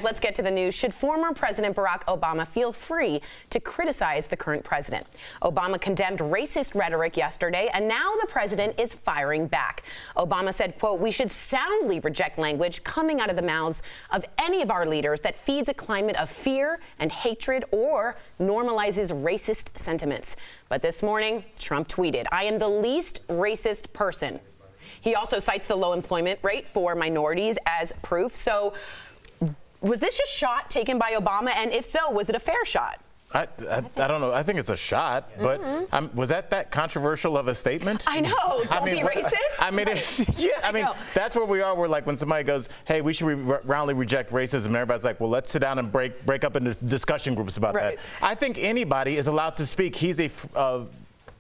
Let's get to the news. Should former President Barack Obama feel free to criticize the current president? Obama condemned racist rhetoric yesterday, and now the president is firing back. Obama said, quote, "We should soundly reject language coming out of the mouths of any of our leaders that feeds a climate of fear and hatred or normalizes racist sentiments." But this morning, Trump tweeted, "I am the least racist person." He also cites the low employment rate for minorities as proof. So, was this just shot taken by Obama? And if so, was it a fair shot? I don't know. I think it's a shot, but was that controversial of a statement? I know. Don't be racist. I mean, that's where we are. We're like when somebody goes, "Hey, we should roundly reject racism," and everybody's like, "Well, let's sit down and break up into discussion groups about that." I think anybody is allowed to speak. He's a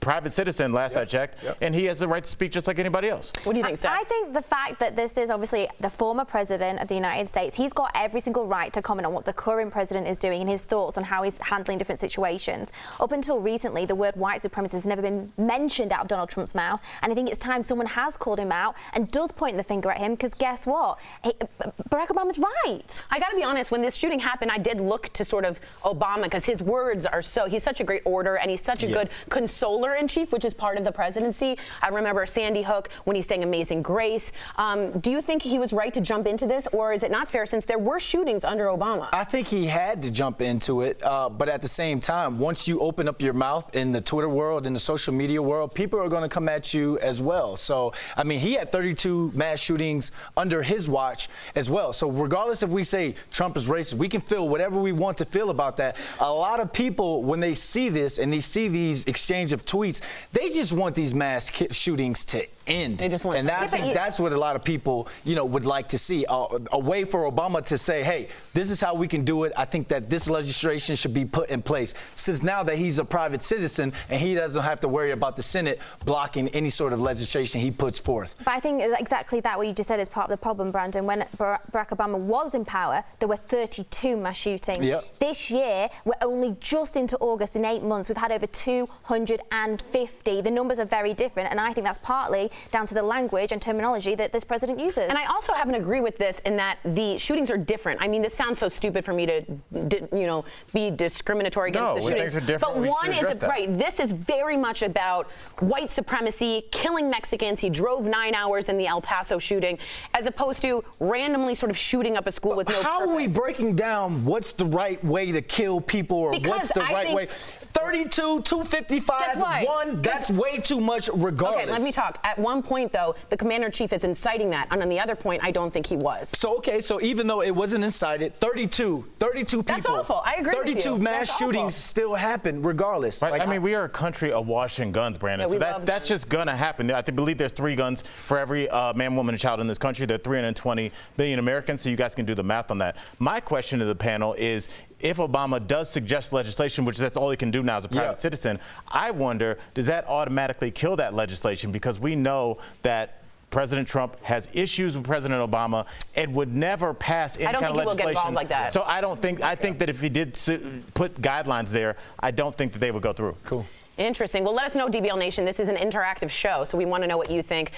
private citizen, last I checked, and he has the right to speak just like anybody else. What do you think, Steph? I think the fact that this is obviously the former president of the United States, he's got every single right to comment on what the current president is doing and his thoughts on how he's handling different situations. Up until recently, the word white supremacist has never been mentioned out of Donald Trump's mouth, and I think it's time someone has called him out and does point the finger at him, because guess what? Barack Obama's right. I got to be honest, when this shooting happened, I did look to sort of Obama, because his words are he's such a great orator, and he's such a good consoler in chief, which is part of the presidency. I remember Sandy Hook when he sang Amazing Grace. Do you think he was right to jump into this, or is it not fair since there were shootings under Obama? I think he had to jump into it, but at the same time, once you open up your mouth in the Twitter world, in the social media world, people are going to come at you as well. So, I mean, he had 32 mass shootings under his watch as well. So regardless if we say Trump is racist, we can feel whatever we want to feel about that. A lot of people, when they see this and they see these exchange of tweets, they just want these mass shootings to end. They just want and I think that's what a lot of people, would like to see. A way for Obama to say, hey, this is how we can do it. I think that this legislation should be put in place, since now that he's a private citizen and he doesn't have to worry about the Senate blocking any sort of legislation he puts forth. But I think exactly that, what you just said, is part of the problem, Brandon. When Barack Obama was in power, there were 32 mass shootings. This year, we're only just into August. In 8 months, we've had over 250. The numbers are very different, and I think that's partly down to the language and terminology that this president uses. And I also happen to agree with this in that the shootings are different. I mean, this sounds so stupid for me to, be discriminatory against the shootings. Things are different. But one is this is very much about white supremacy, killing Mexicans. He drove 9 hours in the El Paso shooting, as opposed to randomly sort of shooting up a school with no purpose. How are we breaking down what's the right way to kill people, or what's the right way? 32, 255, 1, that's way too much regardless. Okay, let me talk. At one point, though, the commander-in-chief is inciting that, and on the other point, I don't think he was. So even though it wasn't incited, 32 people. That's awful. I agree with you. 32 mass shootings still happen regardless. Right? I mean, we are a country awash in guns, Brandon. So that's just going to happen. I believe there's 3 guns for every man, woman, and child in this country. There are 320 million Americans, so you guys can do the math on that. My question to the panel is, if Obama does suggest legislation, which that's all he can do now as a private citizen, I wonder, does that automatically kill that legislation? Because we know that President Trump has issues with President Obama and would never pass any kind of legislation. I don't think he will get involved like that. So I think that if he did put guidelines there, I don't think that they would go through. Cool. Interesting. Well, let us know, DBL Nation. This is an interactive show, so we want to know what you think.